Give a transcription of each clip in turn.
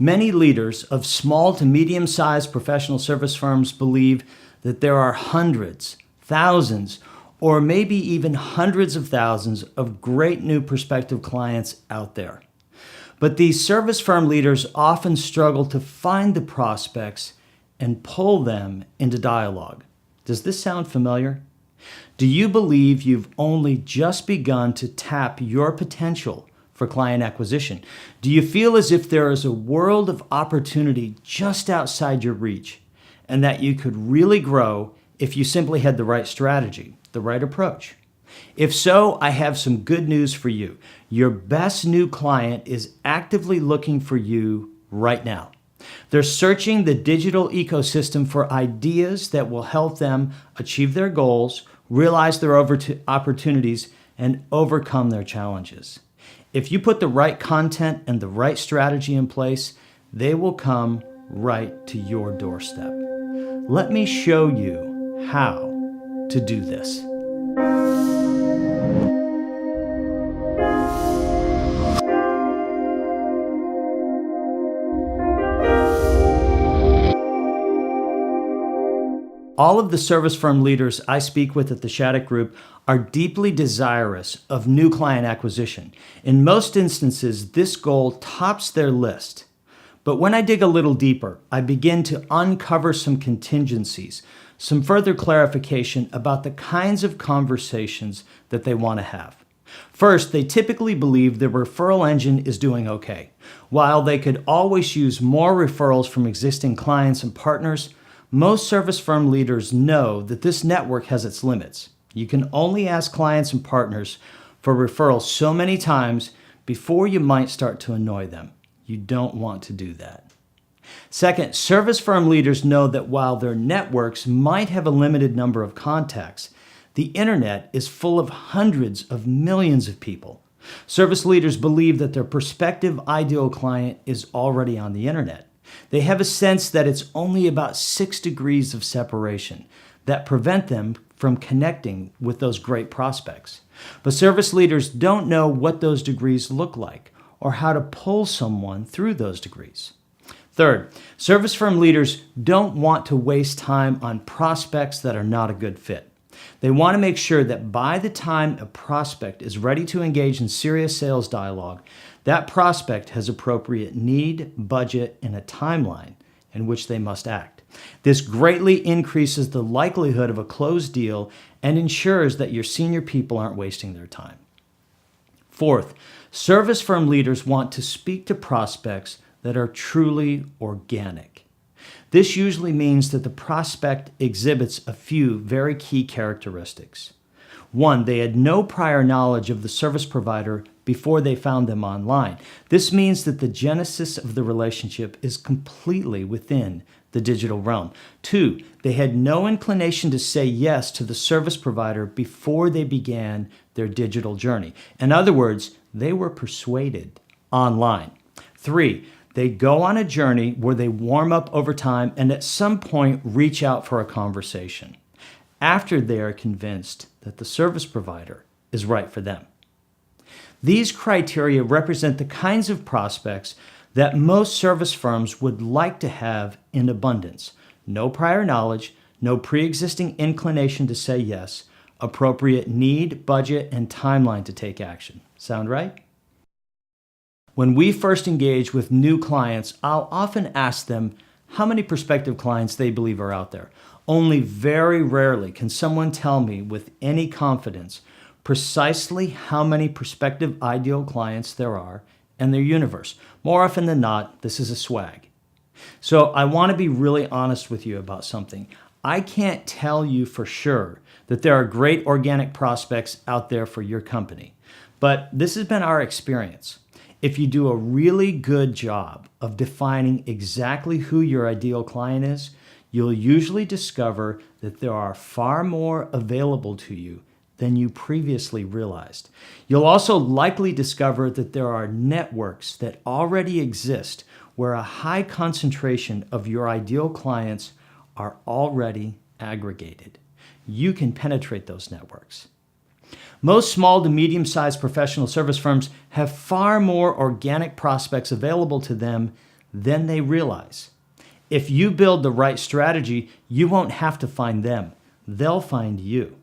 Many leaders of small to medium-sized professional service firms believe that there are hundreds, thousands, or maybe even hundreds of thousands of great new prospective clients out there. But these service firm leaders often struggle to find the prospects and pull them into dialogue. Does this sound familiar? Do you believe you've only just begun to tap your potential for client acquisition? Do you feel as if there is a world of opportunity just outside your reach and that you could really grow if you simply had the right strategy, the right approach? If so, I have some good news for you. Your best new client is actively looking for you right now. They're searching the digital ecosystem for ideas that will help them achieve their goals, realize their opportunities, and overcome their challenges. If you put the right content and the right strategy in place, they will come right to your doorstep. Let me show you how to do this. All of the service firm leaders I speak with at the Shattuck Group are deeply desirous of new client acquisition. In most instances, this goal tops their list. But when I dig a little deeper, I begin to uncover some contingencies, some further clarification about the kinds of conversations that they want to have. First, they typically believe the referral engine is doing okay. While they could always use more referrals from existing clients and partners, most service firm leaders know that this network has its limits. You can only ask clients and partners for referrals so many times before you might start to annoy them. You don't want to do that. Second, service firm leaders know that while their networks might have a limited number of contacts, the internet is full of hundreds of millions of people. Service leaders believe that their prospective ideal client is already on the internet. They have a sense that it's only about 6 degrees of separation that prevent them from connecting with those great prospects. But service leaders don't know what those degrees look like or how to pull someone through those degrees. Third, service firm leaders don't want to waste time on prospects that are not a good fit. They want to make sure that by the time a prospect is ready to engage in serious sales dialogue, that prospect has appropriate need, budget, and a timeline in which they must act. This greatly increases the likelihood of a closed deal and ensures that your senior people aren't wasting their time. Fourth, service firm leaders want to speak to prospects that are truly organic. This usually means that the prospect exhibits a few very key characteristics. One, they had no prior knowledge of the service provider before they found them online. This means that the genesis of the relationship is completely within the digital realm. Two, they had no inclination to say yes to the service provider before they began their digital journey. In other words, they were persuaded online. Three, they go on a journey where they warm up over time and at some point reach out for a conversation after they are convinced that the service provider is right for them. These criteria represent the kinds of prospects that most service firms would like to have in abundance. No prior knowledge, no pre-existing inclination to say yes, appropriate need, budget, and timeline to take action. Sound right? When we first engage with new clients, I'll often ask them how many prospective clients they believe are out there. Only very rarely can someone tell me with any confidence precisely how many prospective ideal clients there are in their universe. More often than not, this is a swag. So I want to be really honest with you about something. I can't tell you for sure that there are great organic prospects out there for your company, but this has been our experience. If you do a really good job of defining exactly who your ideal client is, you'll usually discover that there are far more available to you than you previously realized. You'll also likely discover that there are networks that already exist where a high concentration of your ideal clients are already aggregated. You can penetrate those networks. Most small to medium-sized professional service firms have far more organic prospects available to them Then they realize if you build the right strategy, you won't have to find them. They'll find you.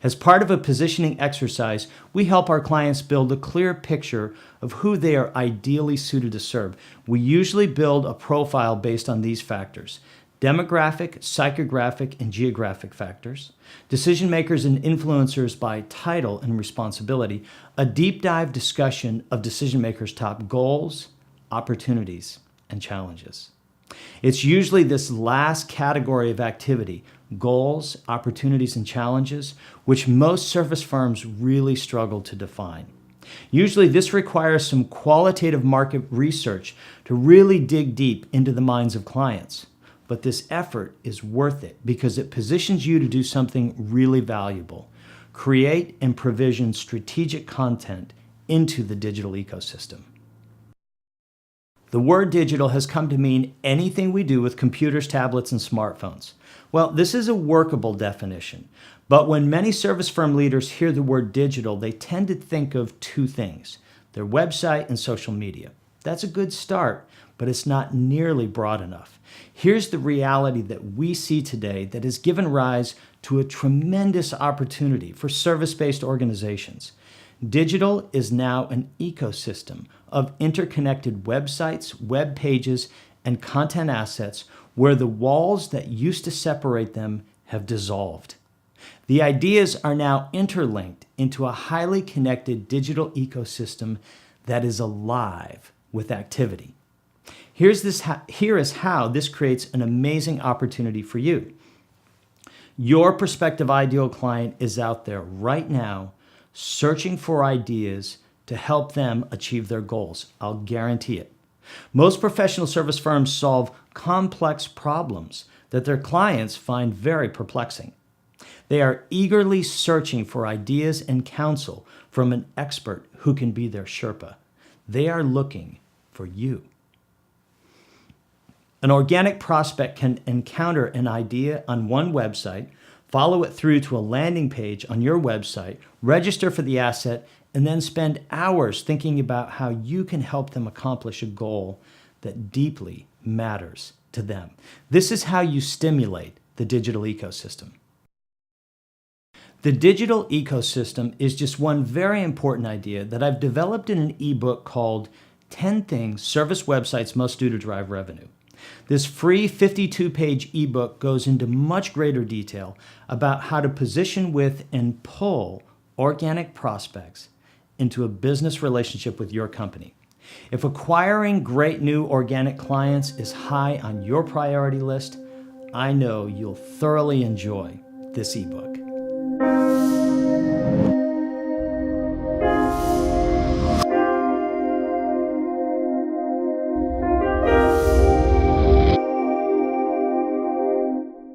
As part of a positioning exercise, we help our clients build a clear picture of who they are ideally suited to serve. We usually build a profile based on these factors: demographic, psychographic, and geographic factors, decision makers and influencers by title and responsibility, a deep dive discussion of decision makers' top goals, opportunities, and challenges. It's usually this last category of activity, goals, opportunities, and challenges, which most service firms really struggle to define. Usually this requires some qualitative market research to really dig deep into the minds of clients. But this effort is worth it because it positions you to do something really valuable: create and provision strategic content into the digital ecosystem. The word digital has come to mean anything we do with computers, tablets, and smartphones. Well, this is a workable definition, but when many service firm leaders hear the word digital, they tend to think of two things: their website and social media. That's a good start, but it's not nearly broad enough. Here's the reality that we see today that has given rise to a tremendous opportunity for service-based organizations. Digital is now an ecosystem of interconnected websites, web pages, and content assets where the walls that used to separate them have dissolved. The ideas are now interlinked into a highly connected digital ecosystem that is alive with activity. Here is how this creates an amazing opportunity for you. Your prospective ideal client is out there right now searching for ideas to help them achieve their goals. I'll guarantee it. Most professional service firms solve complex problems that their clients find very perplexing. They are eagerly searching for ideas and counsel from an expert who can be their Sherpa. They are looking for you. An organic prospect can encounter an idea on one website, follow it through to a landing page on your website, register for the asset, and then spend hours thinking about how you can help them accomplish a goal that deeply matters to them. This is how you stimulate the digital ecosystem. The digital ecosystem is just one very important idea that I've developed in an ebook called 10 Things Service Websites Must Do to Drive Revenue. This free 52-page ebook goes into much greater detail about how to position with and pull organic prospects into a business relationship with your company. If acquiring great new organic clients is high on your priority list, I know you'll thoroughly enjoy this ebook.